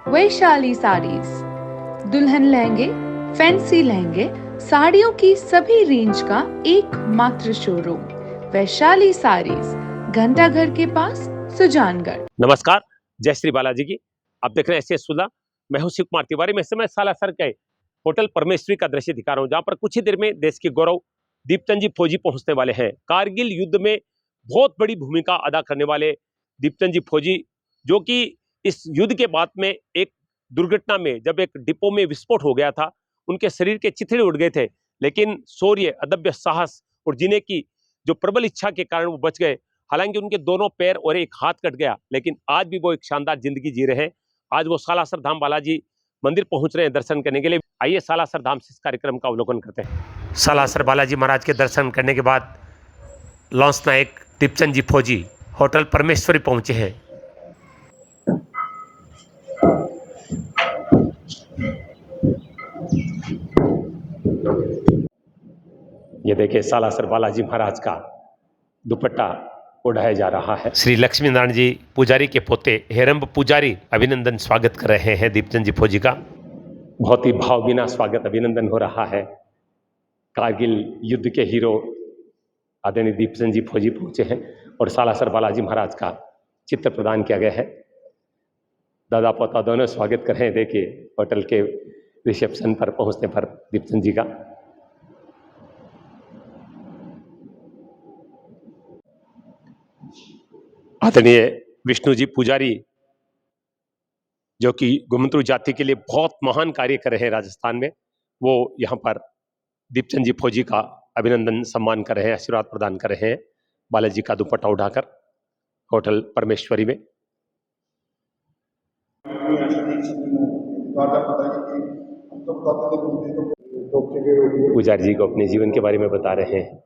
वैशाली साड़ीज, दुल्हन लहंगे, फैंसी लहंगे, साड़ियों की सभी रेंज का एकमात्र शोरूम वैशाली साड़ीज, घंटाघर के पास, सुजानगढ़। नमस्कार, जय श्री बालाजी की। आप देख रहे हैं एस सुधा। मैं हूं शिव कुमार तिवारी। मैं इस समय सालासर के होटल परमेश्वरी का दृश्य दिखा रहा हूं, जहां पर कुछ ही देर में देश के गौरव दीप्चंद जी फौजी पहुंचने वाले हैं। कारगिल युद्ध में बहुत बड़ी भूमिका अदा करने वाले दीप्चंद जी फौजी, जो कि इस युद्ध के बाद में एक दुर्घटना में जब एक डिपो में विस्फोट हो गया था, उनके शरीर के चिथड़े उड़ गए थे, लेकिन शौर्य, अदम्य साहस और जीने की जो प्रबल इच्छा के कारण वो बच गए। हालांकि उनके दोनों पैर और एक हाथ कट गया, लेकिन आज भी वो एक शानदार जिंदगी जी रहे हैं। आज वो सालासर धाम बालाजी मंदिर पहुंच रहे हैं दर्शन करने के लिए। आइए सालासर धाम से इस कार्यक्रम का अवलोकन करते हैं। सालासर बालाजी महाराज के दर्शन करने के बाद लॉन्स नायक दीप्चंद जी फौजी होटल परमेश्वरी पहुंचे हैं। ये देखिए सालासर बालाजी महाराज का दुपट्टा ओढ़ाया जा रहा है। श्री लक्ष्मी नारायण जी पुजारी के पोते हेरंब पुजारी अभिनंदन स्वागत कर रहे हैं दीप्चंद जी फौजी का। बहुत ही भाव बिना स्वागत अभिनंदन हो रहा है। कारगिल युद्ध के हीरो आदरणीय दीप्चंद जी फौजी पहुंचे हैं और सालासर बालाजी महाराज का चित्र प्रदान किया गया है। दादा पोता दोनों स्वागत कर रहे हैं। देखिए होटल के रिसेप्शन पर पहुंचने पर दीप्चंद जी का। आदरणीय विष्णु जी पुजारी, जो कि घुमंतरू जाति के लिए बहुत महान कार्य कर रहे हैं राजस्थान में, वो यहाँ पर दीप्चंद जी फौजी का अभिनंदन सम्मान कर रहे हैं, आशीर्वाद प्रदान कर रहे हैं बालाजी का दुपट्टा उठाकर होटल परमेश्वरी में। पुजारी जी को अपने जीवन के बारे में बता रहे हैं।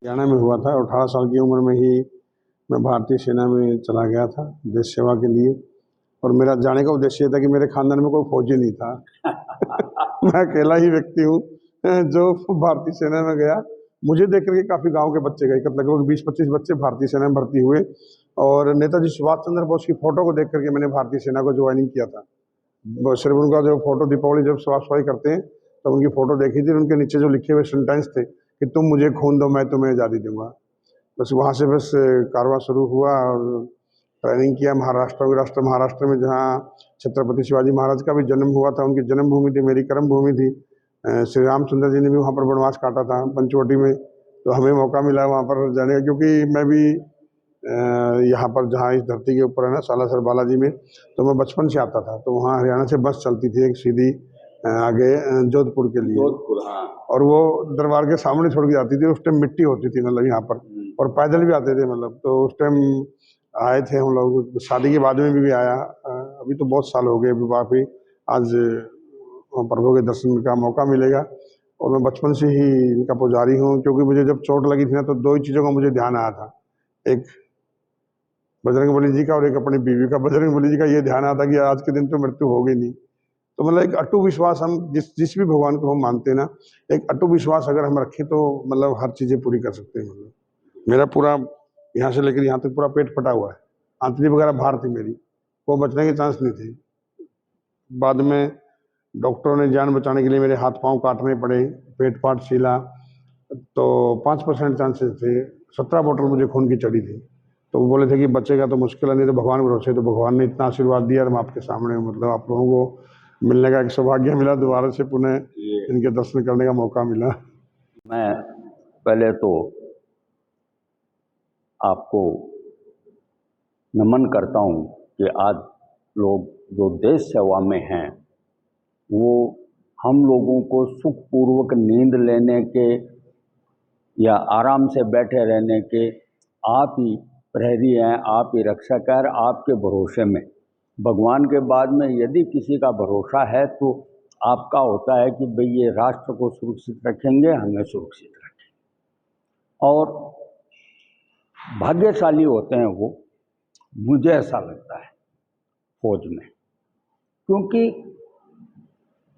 हरियाणा में हुआ था। 18 साल की उम्र में ही मैं भारतीय सेना में चला गया था देश सेवा के लिए, और मेरा जाने का उद्देश्य था कि मेरे खानदान में कोई फौजी नहीं था। मैं अकेला ही व्यक्ति हूँ जो भारतीय सेना में गया। मुझे देख करके काफ़ी गांव के बच्चे गए, लगभग 20-25 बच्चे भारतीय सेना में भर्ती हुए, और नेताजी सुभाष चंद्र बोस की फ़ोटो को देख करके मैंने भारतीय सेना को ज्वाइनिंग किया था। सिर्फ उनका जो फोटो दीपावली जब साफ सफाई करते हैं तो उनकी फ़ोटो देखी थी, उनके नीचे जो लिखे हुए सेंटेंस थे कि तुम मुझे खून दो मैं तुम्हें आज़ादी दूंगा। बस वहाँ से बस कारवां शुरू हुआ और ट्रेनिंग किया महाराष्ट्र में जहाँ छत्रपति शिवाजी महाराज का भी जन्म हुआ था। उनकी जन्मभूमि थी, मेरी कर्म भूमि थी। श्री रामचंद्र जी ने भी वहाँ पर वनवास काटा था पंचवटी में, तो हमें मौका मिला वहाँ पर जाने का, क्योंकि मैं भी यहाँ पर जहाँ इस धरती के ऊपर है ना सालासर बालाजी में, तो मैं बचपन से आता था। तो वहाँ हरियाणा से बस चलती थी एक सीधी आगे जोधपुर के लिए। हाँ। और वो दरबार के सामने छोड़ के जाती थी। उस टाइम मिट्टी होती थी मतलब यहाँ पर, और पैदल भी आते थे मतलब। तो उस टाइम आए थे हम लोग, शादी के बाद में भी आया। अभी तो बहुत साल हो गए, अभी वाकई आज प्रभु के दर्शन का मौका मिलेगा। और मैं बचपन से ही इनका पुजारी हूँ, क्योंकि मुझे जब चोट लगी थी ना तो दो ही चीज़ों का मुझे ध्यान आया था, एक बजरंगबली जी का और एक अपनी बीवी का। बजरंगबली जी का ये ध्यान आता कि आज के दिन तो मृत्यु होगी नहीं। तो मतलब एक अटूट विश्वास, हम जिस भी भगवान को हम मानते हैं ना, एक अटूट विश्वास अगर हम रखें तो मतलब हर चीज़ें पूरी कर सकते हैं। मतलब मेरा पूरा यहाँ से लेकर यहाँ तक पूरा पेट फटा हुआ है, आंतड़ी वगैरह बाहर थी मेरी, वो बचने के चांस नहीं थे। बाद में डॉक्टरों ने जान बचाने के लिए मेरे हाथ पाँव काटने पड़े, पेट पाट सीला, तो 5% चांसेस थे। 17 बोतल मुझे खून की चढ़ी थी। तो वो बोले थे कि बचेगा तो मुश्किल है, नहीं तो भगवान भरोसे। तो भगवान ने इतना आशीर्वाद दिया, हम आपके सामने मतलब आप लोगों को मिलने का एक सौभाग्य मिला, दोबारा से पुनः इनके दर्शन करने का मौका मिला। मैं पहले तो आपको नमन करता हूँ कि आज लोग जो देश सेवा में हैं वो हम लोगों को सुखपूर्वक नींद लेने के या आराम से बैठे रहने के आप ही प्रहरी हैं, आप ही रक्षक हैं। आपके भरोसे में, भगवान के बाद में यदि किसी का भरोसा है तो आपका होता है कि भाई ये राष्ट्र को सुरक्षित रखेंगे, हमें सुरक्षित रखेंगे। और भाग्यशाली होते हैं वो, मुझे ऐसा लगता है फौज में, क्योंकि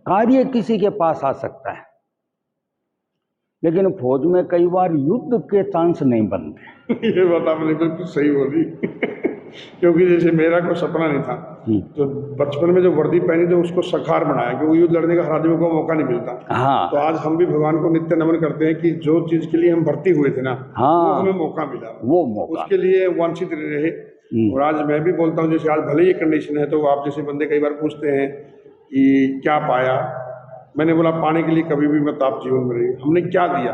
कार्य किसी के पास आ सकता है, लेकिन फौज में कई बार युद्ध के चांस नहीं बनते। ये बात आपने बिल्कुल सही बोली। क्योंकि जैसे मेरा कोई सपना नहीं था, तो बचपन में जो वर्दी पहनी थी उसको सखार बनाया, क्योंकि युद्ध लड़ने का हर आदमी को मौका नहीं मिलता। हाँ तो आज हम भी भगवान को नित्य नमन करते हैं कि जो चीज के लिए हम भर्ती हुए थे ना, हाँ, वो हमें मौका मिला, वो मौका उसके लिए वांछित रहे। और आज मैं भी बोलता हूँ, जैसे आज भले ही कंडीशन है, तो आप जैसे बंदे कई बार पूछते हैं कि क्या पाया, मैंने बोला पाने के लिए कभी भी मत आप जीवन में रहिए, हमने क्या दिया,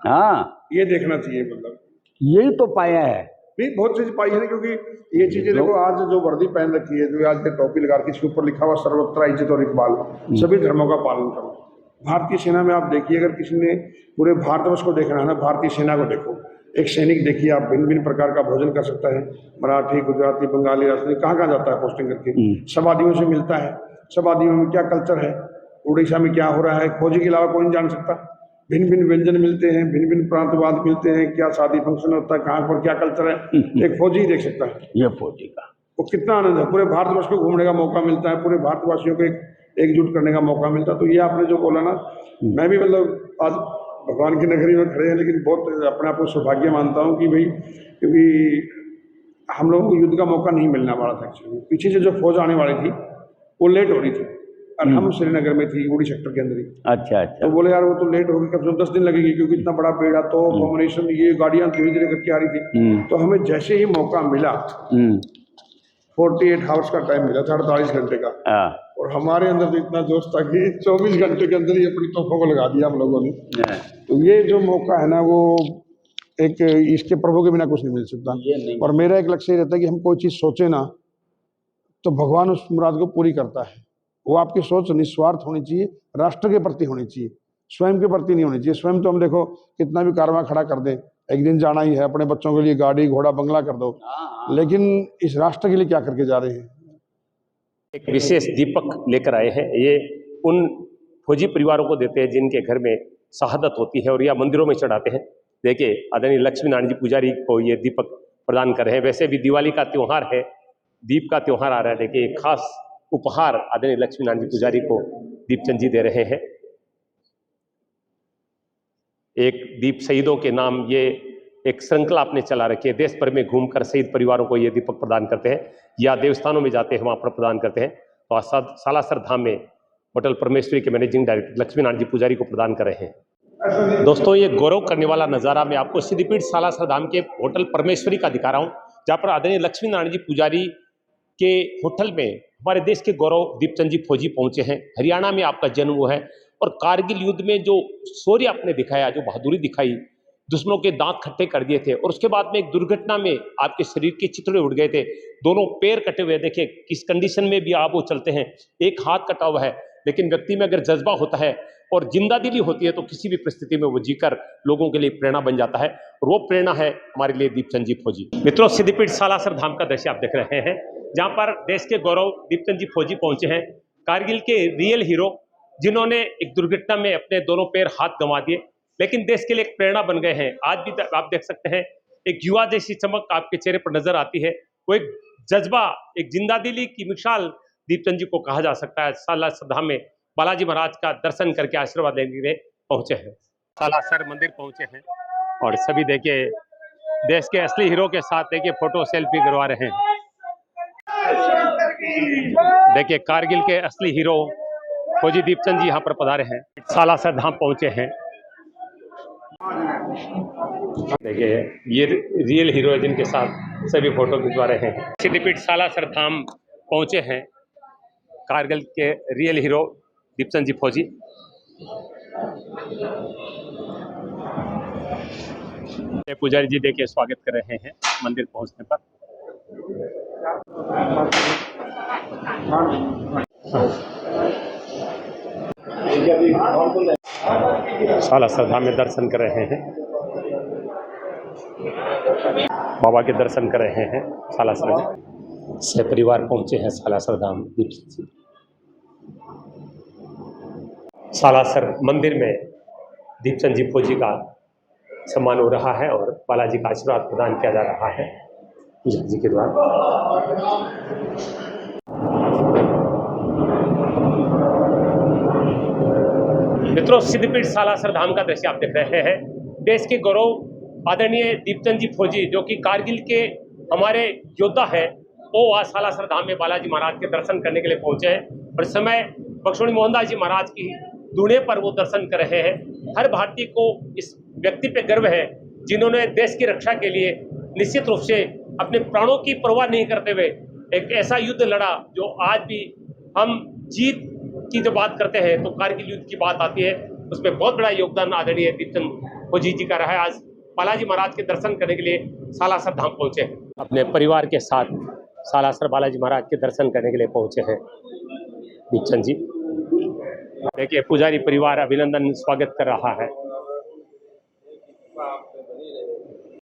हाँ, ये देखना चाहिए। मतलब यही तो पाया है। नहीं, बहुत चीज पाई है ना, क्योंकि ये चीजें देखो, आज जो वर्दी पहन रखी है, जो आज के टोपी लगा के इसके ऊपर लिखा हुआ सर्वत्र इज्जत और इकबाल, सभी धर्मों का पालन करो। भारतीय सेना में आप देखिए, अगर किसी ने पूरे भारतवर्ष को देखना है ना, भारतीय सेना को देखो, एक सैनिक देखिए आप, भिन्न भिन्न प्रकार का भोजन कर सकता है, मराठी, गुजराती, बंगाली, राजस्थानी, कहाँ कहाँ जाता है पोस्टिंग करके, सब आदमियों से मिलता है, सब आदमियों में क्या कल्चर है, उड़ीसा में क्या हो रहा है, फौजी के अलावा कोई नहीं जान सकता। भिन्न भिन्न व्यंजन मिलते हैं, भिन्न भिन्न प्रांतवाद मिलते हैं, क्या शादी फंक्शन होता है, कहाँ पर क्या कल्चर है, एक फौजी ही देख सकता है। ये फौजी का वो कितना आनंद है, पूरे भारतवर्ष को घूमने का मौका मिलता है, पूरे भारतवासियों को एकजुट करने का मौका मिलता है। तो ये आपने जो बोला ना, मैं भी मतलब आज भगवान की नगरी में खड़े हैं, लेकिन बहुत अपने आप को सौभाग्य मानता हूँ कि भाई, क्योंकि हम लोगों को युद्ध का मौका नहीं मिलने वाला था। एक्चुअली पीछे से जो फौज आने वाली थी वो लेट हो रही थी, और हम श्रीनगर में थी, उड़ी सेक्टर के अंदर ही। अच्छा अच्छा। तो बोले यार वो तो लेट होगी, कम से कम 10 दिन लगेगी, क्योंकि इतना बड़ा बेड़ा, तो कॉम्बिनेशन, ये गाड़ियां धीरे धीरे करके आ रही थी। तो हमें जैसे ही मौका मिला, 48 आवर्स का टाइम मिला था, 48 घंटे का, और हमारे अंदर तो इतना जोश था कि 24 घंटे के अंदर ही अपनी तोपों को लगा दिया हम लोगों ने। तो ये जो मौका है ना, वो एक इसके प्रभु के बिना कुछ नहीं मिल सकता। और मेरा एक लक्ष्य रहता है कि हम कोई चीज़ सोचे ना, तो भगवान उस मुराद को पूरी करता है। वो आपकी सोच निस्वार्थ होनी चाहिए, राष्ट्र के प्रति होनी चाहिए, स्वयं के प्रति नहीं होनी चाहिए। स्वयं तो हम देखो कितना भी कारवां खड़ा कर दे, एक दिन जाना ही है, अपने बच्चों के लिए गाड़ी घोड़ा बंगला कर दो, लेकिन इस राष्ट्र के लिए क्या करके जा रहे हैं। एक विशेष दीपक लेकर आए हैं, ये उन फौजी परिवारों को देते हैं जिनके घर में शहादत होती है, और या मंदिरों में चढ़ाते हैं। देखिए आदरणीय लक्ष्मी नारायण जी पुजारी को ये दीपक प्रदान कर रहे हैं। वैसे भी दिवाली का त्यौहार है, दीप का त्यौहार आ रहा है, देखिए एक खास उपहार आदरणीय लक्ष्मी नारायण जी पुजारी को दीपचंद जी दे रहे हैं। एक दीप शहीदों के नाम, ये एक श्रृंखला आपने चला रखी है, देश भर में घूमकर शहीद परिवारों को ये दीपक प्रदान करते हैं, या देवस्थानों में जाते हैं वहाँ पर प्रदान करते हैं। तो आज सालासर धाम में होटल परमेश्वरी के मैनेजिंग डायरेक्टर लक्ष्मी नारायण जी पुजारी को प्रदान कर रहे हैं। दोस्तों, ये गौरव करने वाला नज़ारा मैं आपको सिद्धिपीठ सालासर धाम के होटल परमेश्वरी का दिखा रहा हूँ, जहाँ पर आदरणीय लक्ष्मी नारायण जी पुजारी के होटल में हमारे देश के गौरव दीपचंद जी फौजी पहुंचे हैं। हरियाणा में आपका जन्म हुआ है, और कारगिल युद्ध में जो शौर्य आपने दिखाया, जो बहादुरी दिखाई, दुश्मनों के दांत खट्टे कर दिए थे, और उसके बाद में एक दुर्घटना में आपके शरीर के चिथड़े उड़ गए थे, दोनों पैर कटे हुए। देखिए किस कंडीशन में भी आप वो चलते हैं, एक हाथ कटा हुआ है, लेकिन व्यक्ति में अगर जज्बा होता है और जिंदादिली होती है तो किसी भी परिस्थिति में वो जीकर लोगों के लिए प्रेरणा बन जाता है, और वो प्रेरणा है हमारे लिए दीपचंद जी फौजी। मित्रों, सिद्धिपीठ सालासर धाम का दृश्य आप देख रहे हैं, जहाँ पर देश के गौरव दीपचंद जी फौजी पहुंचे हैं, कारगिल के रियल हीरो, जिन्होंने एक दुर्घटना में अपने दोनों पैर हाथ गंवा दिए, लेकिन देश के लिए एक प्रेरणा बन गए हैं। आज भी आप देख सकते हैं, एक युवा जैसी चमक आपके चेहरे पर नजर आती है, वो एक जज्बा, एक जिंदादिली की मिसाल दीपचंद जी को कहा जा सकता है। सालासर धाम में बालाजी महाराज का दर्शन करके आशीर्वाद लेने के लिए पहुंचे हैं, सालासर मंदिर पहुंचे हैं, और सभी देखिए देश के असली हीरो के साथ देखिए फोटो सेल्फी करवा रहे हैं। देखिए कारगिल के असली हीरो फौजी दीपचंद जी यहाँ पर पधारे हैं, सालासर धाम पहुंचे हैं। देखिए ये रियल हीरो है जिनके साथ सभी फोटो खिंचवा रहे हैं। सिद्धिपीठ सालासर धाम पहुंचे हैं कारगिल के रियल हीरो दीपचंद जी फौजी। पुजारी जी देखिए स्वागत कर रहे हैं मंदिर पहुंचने पर। सालासर धाम में दर्शन कर रहे हैं, बाबा के दर्शन कर रहे हैं। सालासर में से परिवार पहुंचे हैं सालासर धाम। सालासर मंदिर में दीपचंद जी फौजी का सम्मान हो रहा है, और बालाजी का आशीर्वाद प्रदान किया जा रहा है जी के द्वारा। मित्रों, सिद्धिपीठ सालासर धाम का दृश्य आप देख रहे हैं। देश के गौरव आदरणीय दीपचंद जी फौजी, जो कि कारगिल के हमारे योद्धा हैं वो आज सालासर धाम में बालाजी महाराज के दर्शन करने के लिए पहुंचे हैं और इस समय बख्शोड़ी मोहनदास जी महाराज की दूने पर वो दर्शन कर रहे हैं। हर भारतीय को इस व्यक्ति पे गर्व है जिन्होंने देश की रक्षा के लिए निश्चित रूप से अपने प्राणों की परवाह नहीं करते हुए एक ऐसा युद्ध लड़ा जो आज भी हम जीत की जो बात करते हैं तो कारगिल युद्ध की बात आती है, उसमें बहुत बड़ा योगदान आदरणीय दीपचंद फौजी जी का रहा है। आज बालाजी महाराज के दर्शन करने के लिए सालासर धाम पहुंचे हैं, अपने परिवार के साथ सालासर बालाजी महाराज के दर्शन करने के लिए पहुंचे हैं दीपचंद जी। देखिए पुजारी परिवार अभिनंदन स्वागत कर रहा है।